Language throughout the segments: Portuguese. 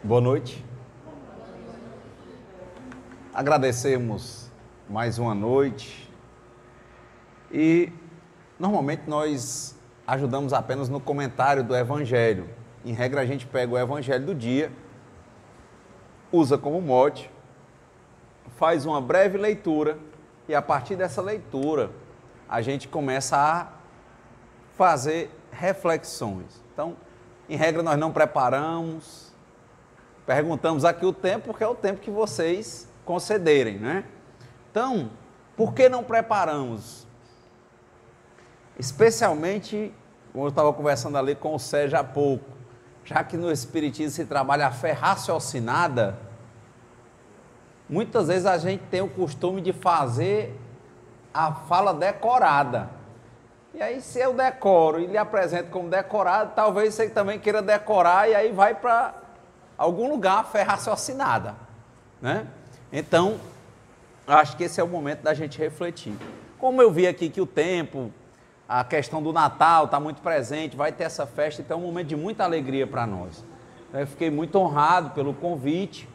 Boa noite. Agradecemos mais uma noite e normalmente nós ajudamos apenas no comentário do Evangelho. Em regra a gente pega o Evangelho do dia, usa como mote, faz uma breve leitura e a partir dessa leitura a gente começa a fazer reflexões. Então, em regra nós não preparamos, perguntamos aqui o tempo porque é o tempo que vocês concederem, né? Então, por que não preparamos? Especialmente, como eu estava conversando ali com o Sérgio há pouco, já que no Espiritismo se trabalha a fé raciocinada, muitas vezes a gente tem o costume de fazer a fala decorada. E aí, se eu decoro e lhe apresento como decorado, talvez você também queira decorar e aí vai para algum lugar a fé raciocinada, né? Então, acho que esse é o momento da gente refletir. Como eu vi aqui que o tempo, a questão do Natal está muito presente, vai ter essa festa, então é um momento de muita alegria para nós. Eu fiquei muito honrado pelo convite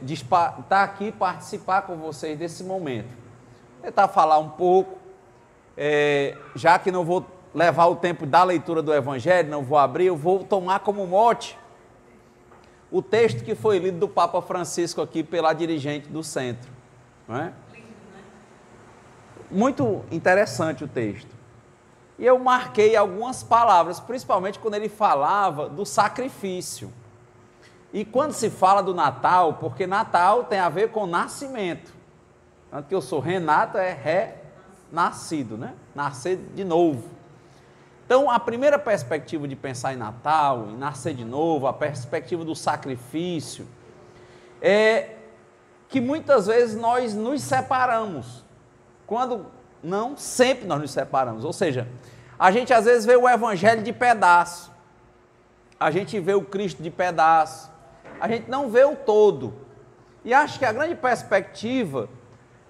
de estar aqui e participar com vocês desse momento. Tentar falar um pouco, já que não vou levar o tempo da leitura do Evangelho, não vou abrir, eu vou tomar como mote o texto que foi lido do Papa Francisco aqui pela dirigente do centro. Não é? Muito interessante o texto. E eu marquei algumas palavras, principalmente quando ele falava do sacrifício. E quando se fala do Natal, porque Natal tem a ver com nascimento. Tanto que eu sou Renato, é renascido, né? Nascer de novo. Então, a primeira perspectiva de pensar em Natal, em nascer de novo, a perspectiva do sacrifício, é que muitas vezes nós nos separamos, quando não sempre nós nos separamos, ou seja, a gente às vezes vê o Evangelho de pedaço, a gente vê o Cristo de pedaço, a gente não vê o todo, e acho que a grande perspectiva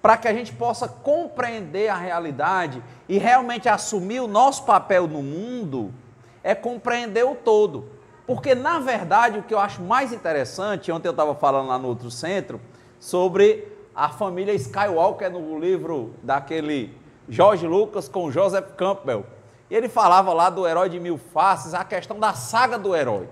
para que a gente possa compreender a realidade e realmente assumir o nosso papel no mundo, é compreender o todo. Porque, na verdade, o que eu acho mais interessante, ontem eu estava falando lá no outro centro, sobre a família Skywalker no livro daquele George Lucas com Joseph Campbell. E ele falava lá do herói de mil faces, a questão da saga do herói.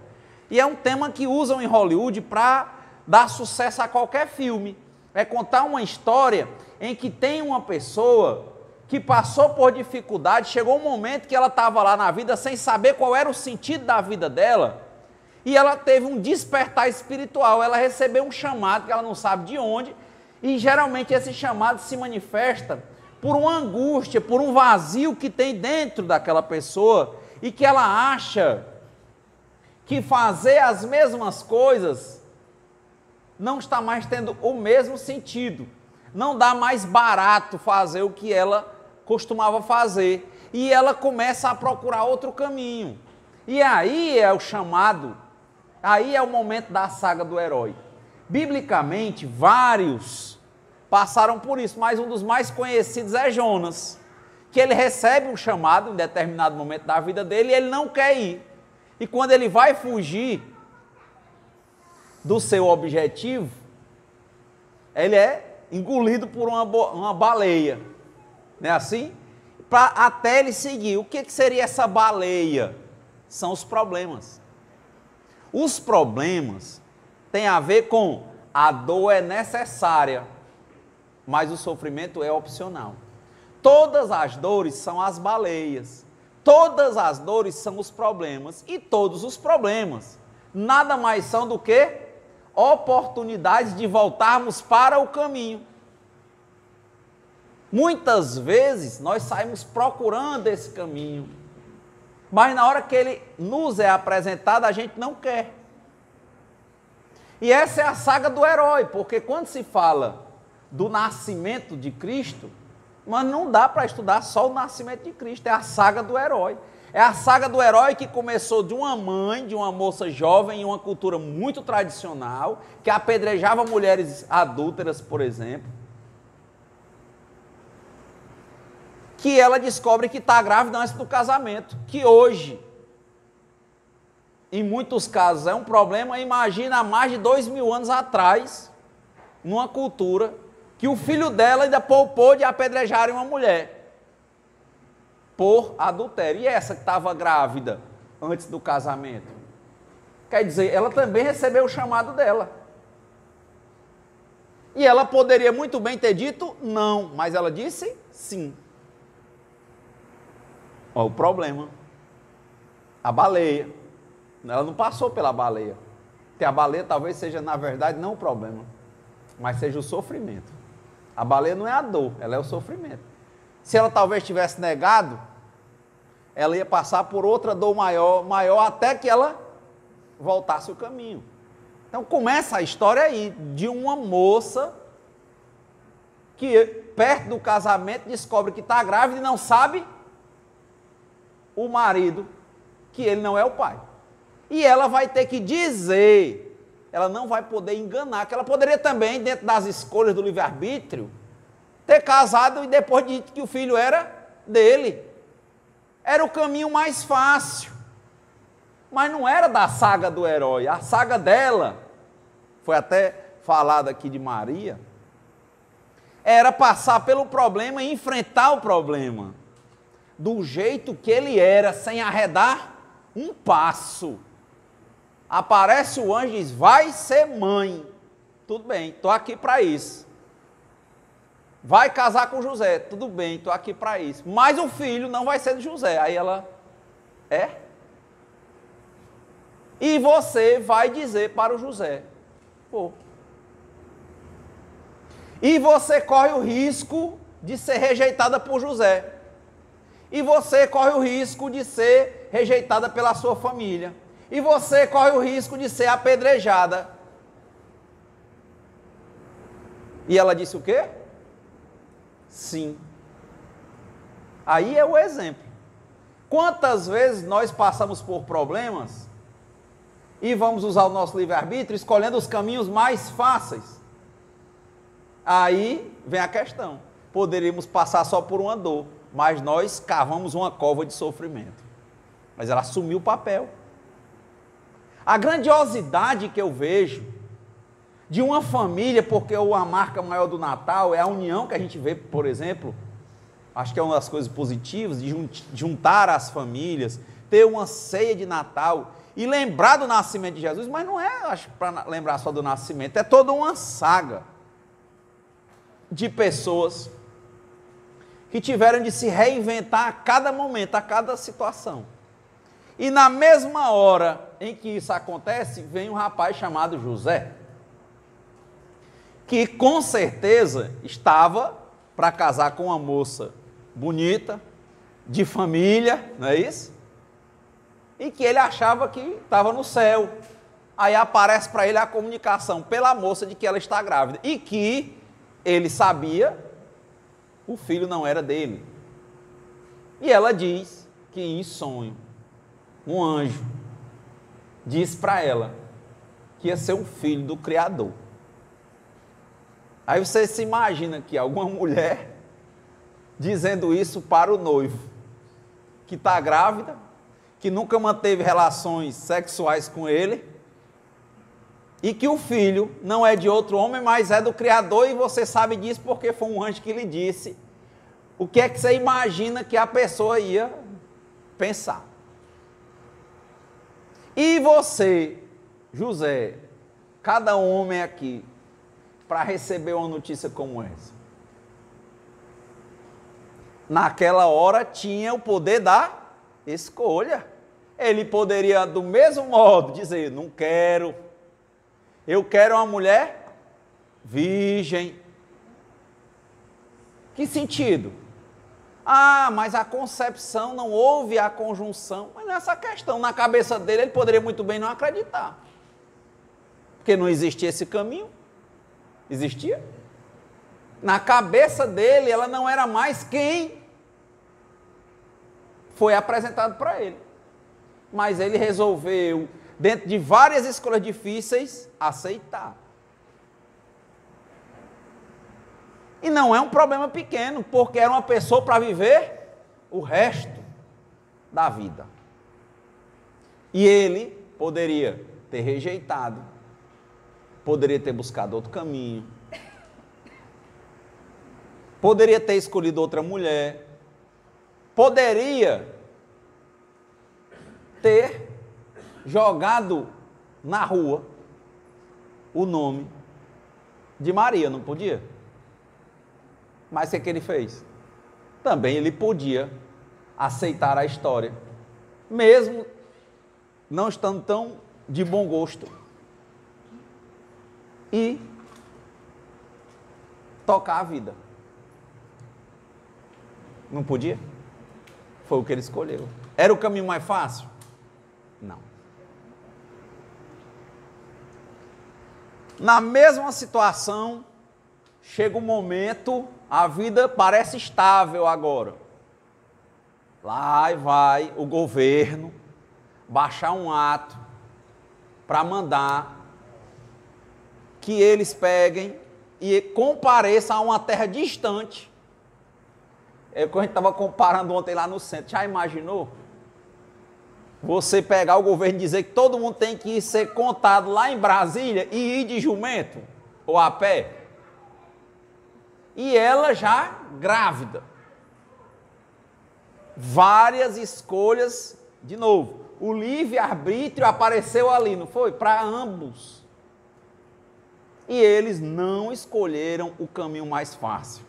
E é um tema que usam em Hollywood para dar sucesso a qualquer filme. É contar uma história em que tem uma pessoa que passou por dificuldade, chegou um momento que ela estava lá na vida sem saber qual era o sentido da vida dela, e ela teve um despertar espiritual, ela recebeu um chamado que ela não sabe de onde, e geralmente esse chamado se manifesta por uma angústia, por um vazio que tem dentro daquela pessoa, e que ela acha que fazer as mesmas coisas não está mais tendo o mesmo sentido, não dá mais barato fazer o que ela costumava fazer, e ela começa a procurar outro caminho, e aí é o chamado, aí é o momento da saga do herói. Biblicamente, vários passaram por isso, mas um dos mais conhecidos é Jonas, que ele recebe um chamado em determinado momento da vida dele, e ele não quer ir, e quando ele vai fugir do seu objetivo, ele é engolido por uma baleia, não é assim? Até ele seguir. O que seria essa baleia? São os problemas. Os problemas têm a ver com a dor é necessária, mas o sofrimento é opcional. Todas as dores são as baleias, todas as dores são os problemas, e todos os problemas nada mais são do que oportunidades de voltarmos para o caminho. Muitas vezes nós saímos procurando esse caminho, mas na hora que ele nos é apresentado, a gente não quer. E essa é a saga do herói, porque quando se fala do nascimento de Cristo, mas não dá para estudar só o nascimento de Cristo, é a saga do herói. É a saga do herói que começou de uma mãe, de uma moça jovem, em uma cultura muito tradicional, que apedrejava mulheres adúlteras, por exemplo, que ela descobre que está grávida antes do casamento, que hoje em muitos casos é um problema, imagina há mais de 2000 anos atrás, numa cultura, que o filho dela ainda poupou de apedrejar uma mulher por adultério. E essa que estava grávida antes do casamento? Quer dizer, ela também recebeu o chamado dela. E ela poderia muito bem ter dito não, mas ela disse sim. Olha o problema. A baleia. Ela não passou pela baleia. Porque a baleia talvez seja, na verdade, não o problema, mas seja o sofrimento. A baleia não é a dor, ela é o sofrimento. Se ela talvez tivesse negado, ela ia passar por outra dor maior até que ela voltasse o caminho. Então começa a história aí, de uma moça que perto do casamento descobre que está grávida e não sabe o marido que ele não é o pai. E ela vai ter que dizer, ela não vai poder enganar, que ela poderia também, dentro das escolhas do livre-arbítrio, ter casado e depois dito que o filho era dele. Era o caminho mais fácil. Mas não era da saga do herói, a saga dela, foi até falado aqui de Maria, era passar pelo problema e enfrentar o problema, do jeito que ele era, sem arredar um passo. Aparece o anjo e diz, vai ser mãe. Tudo bem, estou aqui para isso. Vai casar com José. Tudo bem, estou aqui para isso. Mas o filho não vai ser de José. Aí ela, E você vai dizer para o José, pô. E você corre o risco de ser rejeitada por José. E você corre o risco de ser rejeitada pela sua família. E você corre o risco de ser apedrejada. E ela disse o quê? Sim. Aí é o exemplo. Quantas vezes nós passamos por problemas e vamos usar o nosso livre-arbítrio escolhendo os caminhos mais fáceis? Aí vem a questão. Poderíamos passar só por uma dor, mas nós cavamos uma cova de sofrimento. Mas ela assumiu o papel. A grandiosidade que eu vejo de uma família, porque a marca maior do Natal é a união que a gente vê, por exemplo, acho que é uma das coisas positivas, de juntar as famílias, ter uma ceia de Natal e lembrar do nascimento de Jesus, mas não é, acho, para lembrar só do nascimento, é toda uma saga de pessoas que tiveram de se reinventar a cada momento, a cada situação. E na mesma hora em que isso acontece, vem um rapaz chamado José, que com certeza estava para casar com uma moça bonita, de família, não é isso? E que ele achava que estava no céu. Aí aparece para ele a comunicação pela moça de que ela está grávida. E que ele sabia, o filho não era dele. E ela diz que em sonho, um anjo disse para ela que ia ser um filho do Criador. Aí você se imagina que alguma mulher dizendo isso para o noivo, que está grávida, que nunca manteve relações sexuais com ele, e que o filho não é de outro homem, mas é do Criador, e você sabe disso porque foi um anjo que lhe disse. O que é que você imagina que a pessoa ia pensar? E você, José, cada homem aqui, para receber uma notícia como essa, naquela hora tinha o poder da escolha. Ele poderia, do mesmo modo, dizer, não quero, eu quero uma mulher virgem. Que sentido? Ah, mas a concepção, não houve a conjunção. Mas nessa questão, na cabeça dele, ele poderia muito bem não acreditar. Porque não existia esse caminho. Existia? Na cabeça dele, ela não era mais quem foi apresentado para ele. Mas ele resolveu, dentro de várias escolhas difíceis, aceitar. E não é um problema pequeno, porque era uma pessoa para viver o resto da vida. E ele Poderia ter rejeitado, poderia ter buscado outro caminho, poderia ter escolhido outra mulher, poderia ter jogado na rua o nome de Maria, não podia? Mas o que ele fez? Também ele podia aceitar a história, mesmo não estando tão de bom gosto, e tocar a vida. Não podia? Foi o que ele escolheu. Era o caminho mais fácil? Não. Na mesma situação, chega um momento, a vida parece estável agora. Lá vai o governo baixar um ato para mandar que eles peguem e compareçam a uma terra distante. É o que a gente estava comparando ontem lá no centro. Já imaginou? Você pegar o governo e dizer que todo mundo tem que ser contado lá em Brasília e ir de jumento ou a pé? E ela já grávida. Várias escolhas, de novo, o livre-arbítrio apareceu ali, não foi? Para ambos. E eles não escolheram o caminho mais fácil.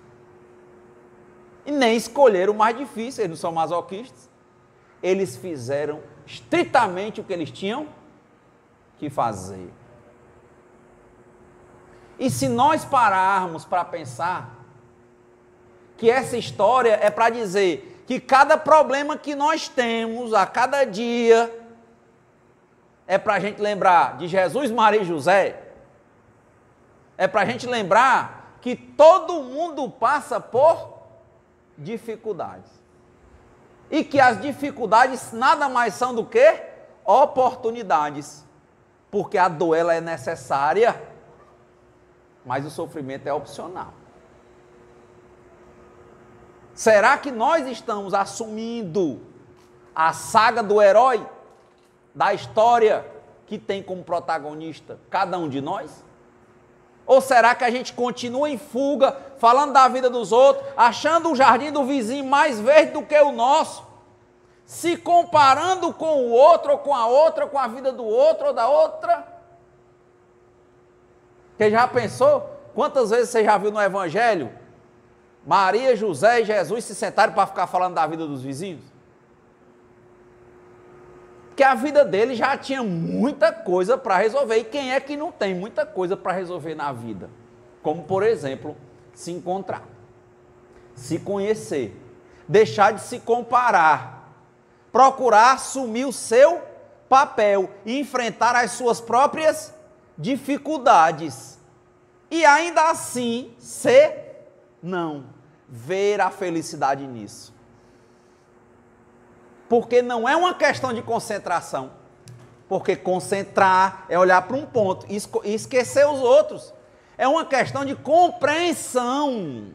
E nem escolheram o mais difícil, eles não são masoquistas. Eles fizeram estritamente o que eles tinham que fazer. E se nós pararmos para pensar que essa história é para dizer que cada problema que nós temos a cada dia é para a gente lembrar de Jesus, Maria e José, é para a gente lembrar que todo mundo passa por dificuldades. E que as dificuldades nada mais são do que oportunidades. Porque a dor ela é necessária, mas o sofrimento é opcional. Será que nós estamos assumindo a saga do herói da história que tem como protagonista cada um de nós? Ou será que a gente continua em fuga, falando da vida dos outros, achando o jardim do vizinho mais verde do que o nosso, se comparando com o outro, ou com a outra, com a vida do outro ou da outra? Você já pensou? Quantas vezes você já viu no Evangelho Maria, José e Jesus se sentaram para ficar falando da vida dos vizinhos? Porque a vida dele já tinha muita coisa para resolver. E quem é que não tem muita coisa para resolver na vida? Como, por exemplo, se encontrar, se conhecer, deixar de se comparar, procurar assumir o seu papel e enfrentar as suas próprias dificuldades. E ainda assim, não ver a felicidade nisso. Porque não é uma questão de concentração. Porque concentrar é olhar para um ponto e esquecer os outros. É uma questão de compreensão.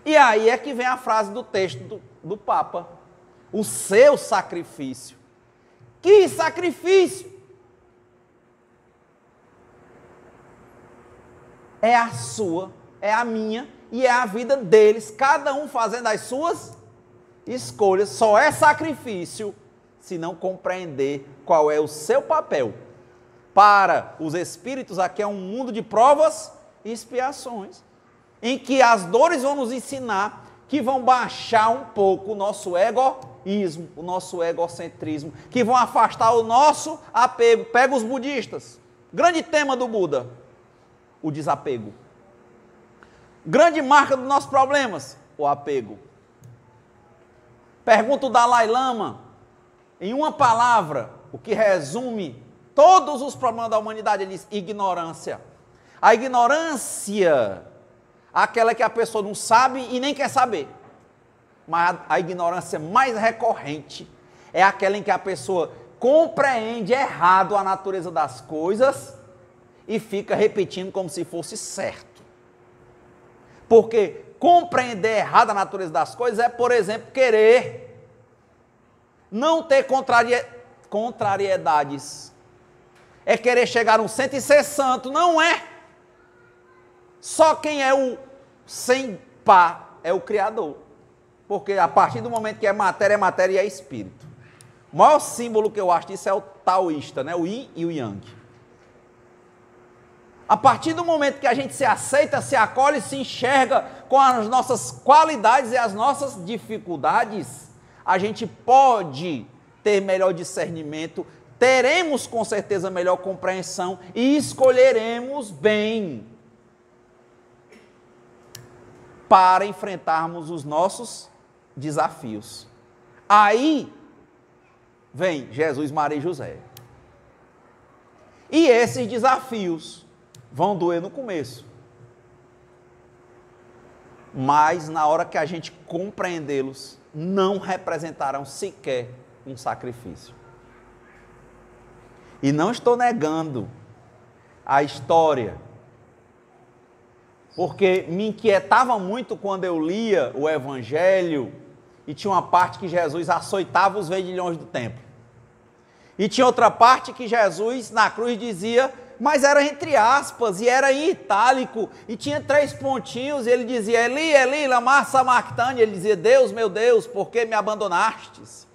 E aí é que vem a frase do texto do Papa. O seu sacrifício. Que sacrifício? É a sua, é a minha e é a vida deles, cada um fazendo as suas escolhas. Só é sacrifício se não compreender qual é o seu papel. Para os espíritos, aqui é um mundo de provas e expiações, em que as dores vão nos ensinar que vão baixar um pouco o nosso egoísmo, o nosso egocentrismo, que vão afastar o nosso apego. Pega os budistas, grande tema do Buda, o desapego. Grande marca dos nossos problemas, o apego. Pergunta o Dalai Lama, em uma palavra, o que resume todos os problemas da humanidade, ele diz: ignorância. A ignorância, aquela que a pessoa não sabe e nem quer saber. Mas a ignorância mais recorrente é aquela em que a pessoa compreende errado a natureza das coisas e fica repetindo como se fosse certo. Porque compreender errado a natureza das coisas é, por exemplo, querer não ter contrariedades. É querer chegar no centro e ser santo. Não é. Só quem é o sem par é o Criador. Porque a partir do momento que é matéria e é espírito. O maior símbolo que eu acho disso é o taoísta, né? O yin e o yang. A partir do momento que a gente se aceita, se acolhe, se enxerga com as nossas qualidades e as nossas dificuldades, a gente pode ter melhor discernimento, teremos com certeza melhor compreensão e escolheremos bem para enfrentarmos os nossos desafios. Aí vem Jesus, Maria e José. E esses desafios vão doer no começo. Mas na hora que a gente compreendê-los, não representarão sequer um sacrifício. E não estou negando a história, porque me inquietava muito quando eu lia o Evangelho e tinha uma parte que Jesus açoitava os vendilhões do templo. E tinha outra parte que Jesus na cruz dizia, mas era entre aspas, e era em itálico, e tinha 3 pontinhos, e ele dizia, Eli, Eli, lama sabachthani, ele dizia, Deus, meu Deus, por que me abandonastes?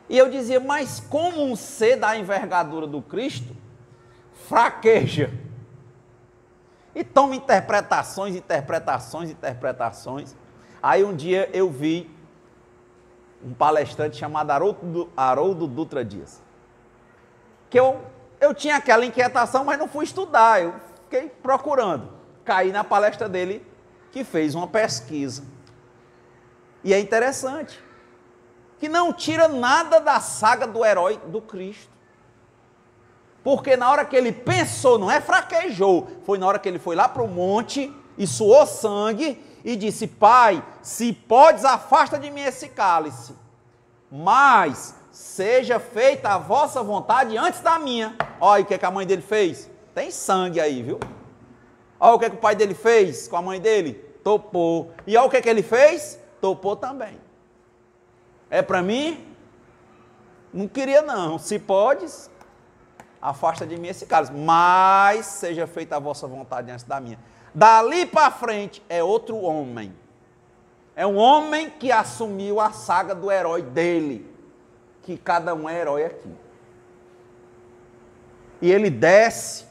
E eu dizia, mas como um ser da envergadura do Cristo fraqueja? E toma interpretações. Aí um dia eu vi um palestrante chamado Haroldo Dutra Dias, que eu tinha aquela inquietação, mas não fui estudar, eu fiquei procurando. Caí na palestra dele, que fez uma pesquisa. E é interessante, que não tira nada da saga do herói do Cristo. Porque na hora que ele pensou, não é fraquejou, foi na hora que ele foi lá para o monte e suou sangue e disse, Pai, se podes, afasta de mim esse cálice, mas seja feita a vossa vontade antes da minha. Olha o que a mãe dele fez. Tem sangue aí, viu? Olha o que o pai dele fez com a mãe dele. Topou. E olha o que ele fez. Topou também. É para mim? Não queria não. Se podes, afasta de mim esse cálice. Mas seja feita a vossa vontade antes da minha. Dali para frente é outro homem. É um homem que assumiu a saga do herói dele. Que cada um é herói aqui. E ele desce,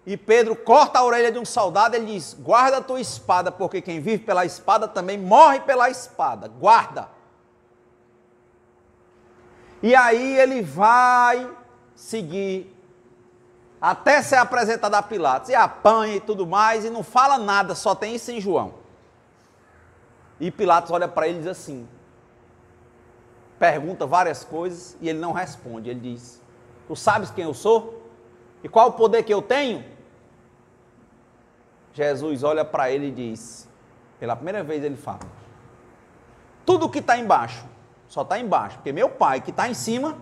e Pedro corta a orelha de um soldado, ele diz, guarda a tua espada, porque quem vive pela espada também morre pela espada, guarda. E aí ele vai seguir, até ser apresentado a Pilatos, e apanha e tudo mais, e não fala nada, só tem isso em João. E Pilatos olha para ele e diz assim, pergunta várias coisas e ele não responde. Ele diz, tu sabes quem eu sou? E qual o poder que eu tenho? Jesus olha para ele e diz, pela primeira vez ele fala, tudo que está embaixo, só está embaixo, porque meu pai que está em cima,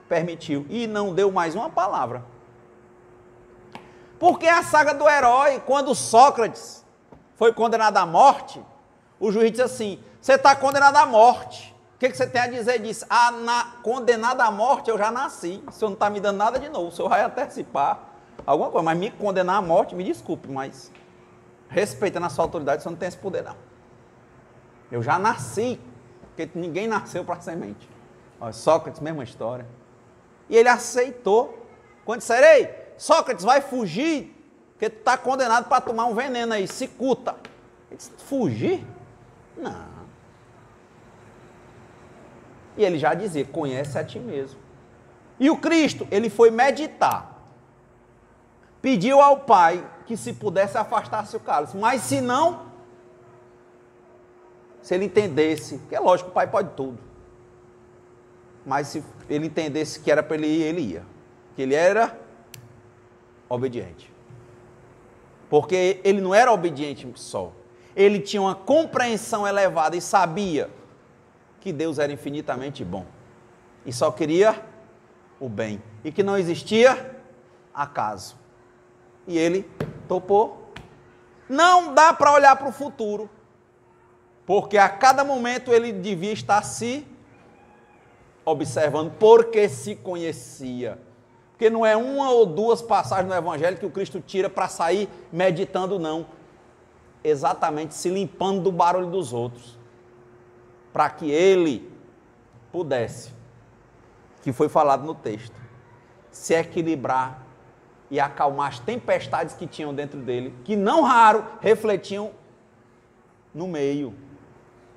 permitiu, e não deu mais uma palavra. Porque a saga do herói, quando Sócrates foi condenado à morte, o juiz disse assim, você está condenado à morte. O que você tem a dizer disso? Condenado à morte, eu já nasci. O senhor não está me dando nada de novo. O senhor vai antecipar alguma coisa. Mas me condenar à morte, me desculpe, mas respeitando a sua autoridade, o senhor não tem esse poder, não. Eu já nasci, porque ninguém nasceu para semente. Olha, Sócrates, mesma história. E ele aceitou. Quando disser, ei, Sócrates, vai fugir, porque tu está condenado para tomar um veneno aí, cicuta. Ele disse, fugir? Não. E ele já dizia, conhece a ti mesmo. E o Cristo, ele foi meditar. Pediu ao Pai que se pudesse afastasse o cálice. Mas se não, se ele entendesse, que é lógico, o Pai pode tudo. Mas se ele entendesse que era para ele ir, ele ia. Que ele era obediente. Porque ele não era obediente só. Ele tinha uma compreensão elevada e sabia que Deus era infinitamente bom. E só queria o bem. E que não existia acaso. E ele topou. Não dá para olhar para o futuro. Porque a cada momento ele devia estar se observando, porque se conhecia. Porque não é uma ou duas passagens no Evangelho que o Cristo tira para sair meditando, não. Exatamente se limpando do barulho dos outros. Para que ele pudesse, que foi falado no texto, se equilibrar e acalmar as tempestades que tinham dentro dele, que não raro refletiam no meio.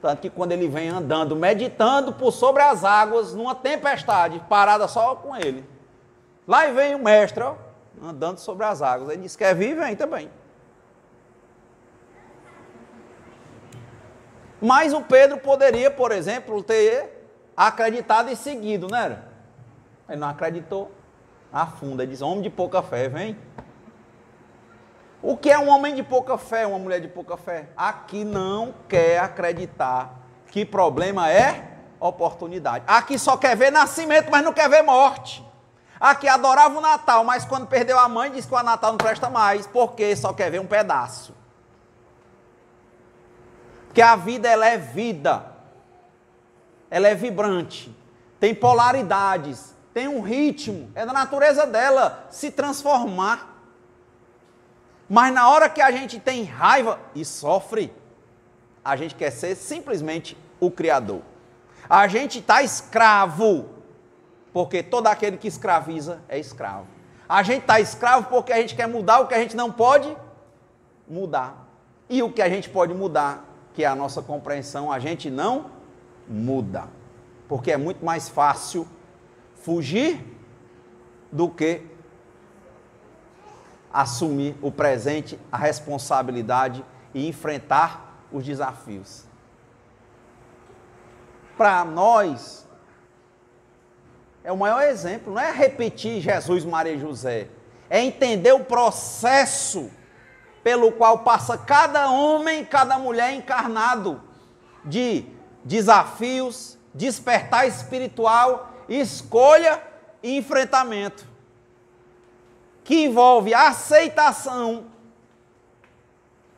Tanto que quando ele vem andando, meditando por sobre as águas, numa tempestade, parada só com ele. Lá vem o mestre, ó, andando sobre as águas. Ele diz: quer vir, vem também. Mas o Pedro poderia, por exemplo, ter acreditado e seguido, não era? Ele não acreditou, afunda. Ele diz: homem de pouca fé, vem. O que é um homem de pouca fé, uma mulher de pouca fé? Aqui não quer acreditar que problema é oportunidade. Aqui só quer ver nascimento, mas não quer ver morte. Aqui adorava o Natal, mas quando perdeu a mãe, disse que o Natal não presta mais, porque só quer ver um pedaço. Porque a vida, ela é vida. Ela é vibrante. Tem polaridades. Tem um ritmo. É da natureza dela se transformar. Mas na hora que a gente tem raiva e sofre, a gente quer ser simplesmente o Criador. A gente está escravo, porque todo aquele que escraviza é escravo. A gente está escravo porque a gente quer mudar o que a gente não pode mudar. E o que a gente pode mudar, que é a nossa compreensão, a gente não muda. Porque é muito mais fácil fugir do que assumir o presente, a responsabilidade e enfrentar os desafios. Para nós, é o maior exemplo, não é repetir Jesus, Maria e José, é entender o processo pelo qual passa cada homem, cada mulher encarnado, de desafios, despertar espiritual, escolha e enfrentamento, que envolve a aceitação,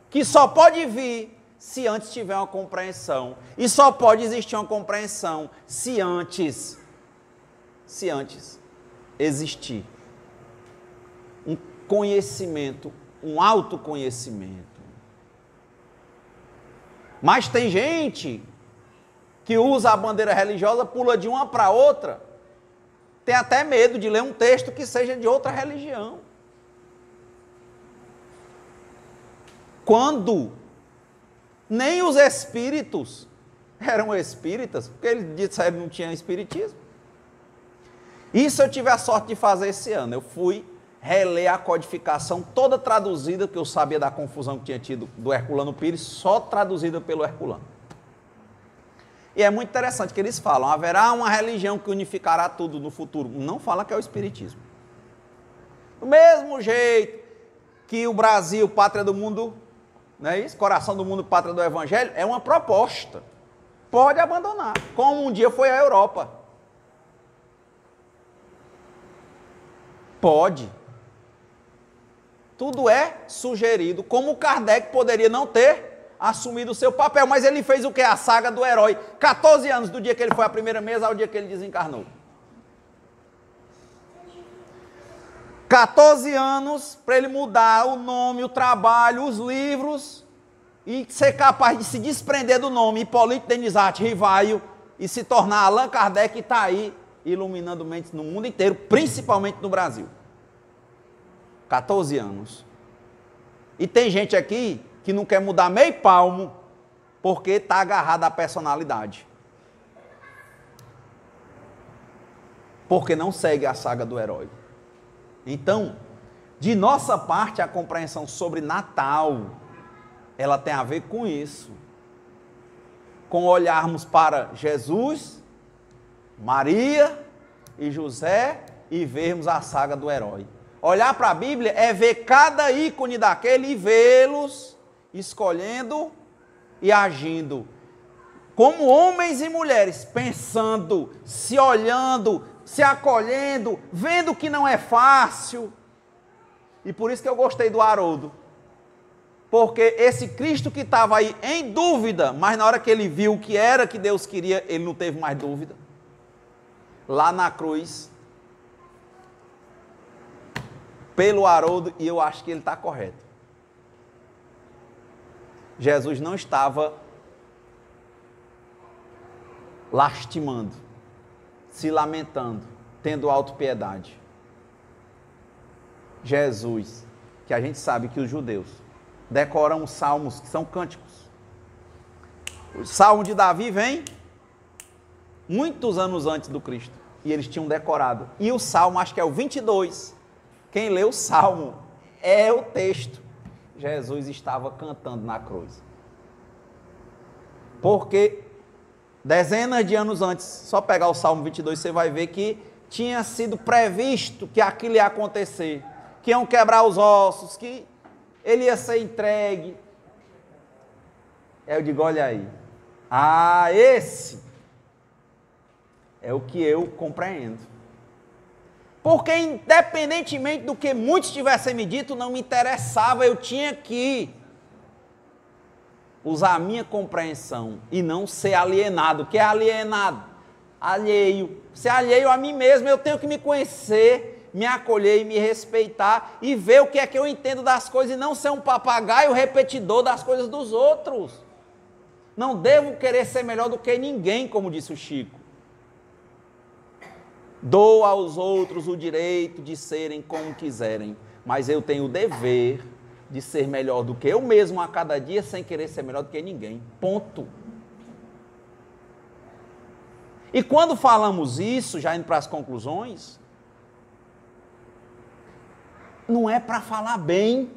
que só pode vir se antes tiver uma compreensão, e só pode existir uma compreensão se antes existir um conhecimento, um autoconhecimento. Mas tem gente que usa a bandeira religiosa, pula de uma para outra, tem até medo de ler um texto que seja de outra religião. Quando nem os espíritos eram espíritas, porque eles disseram que não tinha espiritismo. Isso eu tive a sorte de fazer esse ano. Eu fui reler a codificação toda traduzida, porque eu sabia da confusão que tinha tido do Herculano Pires, só traduzida pelo Herculano. E é muito interessante que eles falam: haverá uma religião que unificará tudo no futuro. Não fala que é o espiritismo. Do mesmo jeito que o Brasil, pátria do mundo, não é isso? Coração do mundo, pátria do evangelho, é uma proposta. Pode abandonar, como um dia foi a Europa. Pode. Tudo é sugerido, como o Kardec poderia não ter assumido o seu papel, mas ele fez o que? A saga do herói. 14 anos do dia que ele foi à primeira mesa ao dia que ele desencarnou. 14 anos para ele mudar o nome, o trabalho, os livros e ser capaz de se desprender do nome Hipólito Denizate Rivaio e se tornar Allan Kardec, e está aí iluminando mentes no mundo inteiro, principalmente no Brasil. 14 anos. E tem gente aqui que não quer mudar meio palmo porque está agarrado à personalidade. Porque não segue a saga do herói. Então, de nossa parte, a compreensão sobre Natal, ela tem a ver com isso. Com olharmos para Jesus, Maria e José e vermos a saga do herói. Olhar para a Bíblia é ver cada ícone daquele e vê-los escolhendo e agindo como homens e mulheres, pensando, se olhando, se acolhendo, vendo que não é fácil. E por isso que eu gostei do Haroldo, porque esse Cristo que estava aí em dúvida, mas na hora que ele viu o que era que Deus queria, ele não teve mais dúvida. lá na cruz, pelo Haroldo, e eu acho que ele está correto. Jesus não estava lastimando, se lamentando, tendo autopiedade. Jesus, que a gente sabe que os judeus decoram os salmos, que são cânticos. O Salmo de Davi vem muitos anos antes do Cristo, e eles tinham decorado. E o Salmo, acho que é o 22. Quem lê o Salmo é o texto. Jesus estava cantando na cruz. Porque dezenas de anos antes, só pegar o Salmo 22, você vai ver que tinha sido previsto que aquilo ia acontecer, que iam quebrar os ossos, que ele ia ser entregue. Eu digo, olha aí, esse é o que eu compreendo. Porque independentemente do que muitos tivessem me dito, não me interessava, eu tinha que usar a minha compreensão e não ser alienado. O que é alienado? Alheio. Ser alheio a mim mesmo, eu tenho que me conhecer, me acolher e me respeitar e ver o que é que eu entendo das coisas e não ser um papagaio repetidor das coisas dos outros. Não devo querer ser melhor do que ninguém, como disse o Chico. Dou aos outros o direito de serem como quiserem, mas eu tenho o dever de ser melhor do que eu mesmo a cada dia, sem querer ser melhor do que ninguém. Ponto. E quando falamos isso, já indo para as conclusões, não é para falar bem,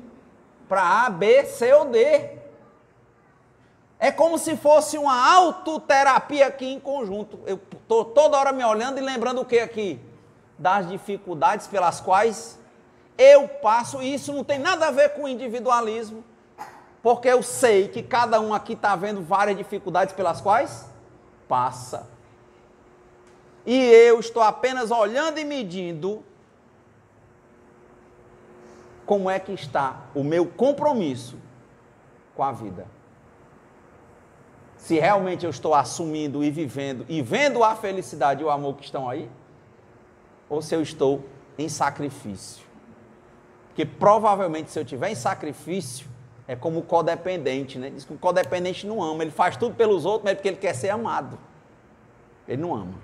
para A, B, C ou D. É como se fosse uma autoterapia aqui em conjunto. Eu estou toda hora me olhando e lembrando o que aqui? Das dificuldades pelas quais eu passo, e isso não tem nada a ver com individualismo, porque eu sei que cada um aqui está vendo várias dificuldades pelas quais passa. E eu estou apenas olhando e medindo como é que está o meu compromisso com a vida. Se realmente eu estou assumindo e vivendo e vendo a felicidade e o amor que estão aí, ou se eu estou em sacrifício. Porque provavelmente se eu estiver em sacrifício, é como o codependente, né? Diz que o codependente não ama, ele faz tudo pelos outros, mas é porque ele quer ser amado. Ele não ama.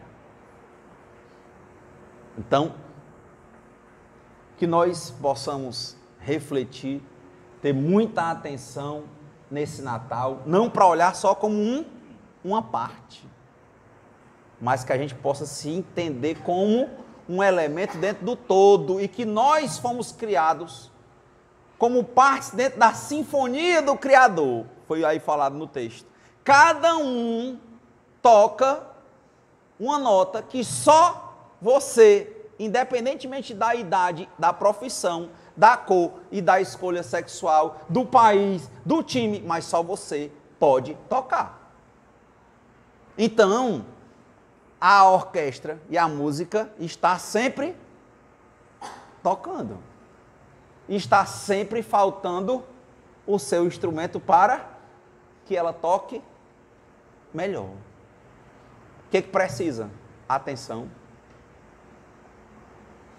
Então, que nós possamos refletir, ter muita atenção nesse Natal, não para olhar só como uma parte, mas que a gente possa se entender como um elemento dentro do todo e que nós fomos criados como partes dentro da sinfonia do Criador. Foi aí falado no texto. Cada um toca uma nota que só você, independentemente da idade, da profissão, da cor e da escolha sexual, do país, do time, mas só você pode tocar. Então, a orquestra e a música está sempre tocando. Está sempre faltando o seu instrumento para que ela toque melhor. O que precisa? Atenção,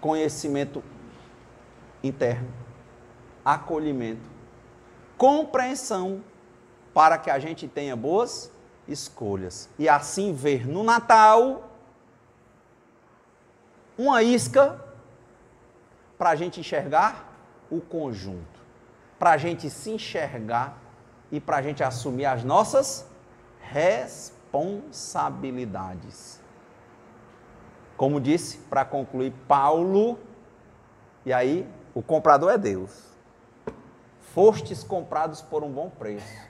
conhecimento interno, acolhimento, compreensão, para que a gente tenha boas escolhas. E assim ver no Natal uma isca para a gente enxergar o conjunto, para a gente se enxergar e para a gente assumir as nossas responsabilidades. Como disse, para concluir, Paulo, e aí o comprador é Deus. Fostes comprados por um bom preço.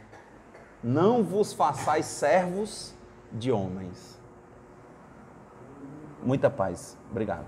Não vos façais servos de homens. Muita paz. Obrigado.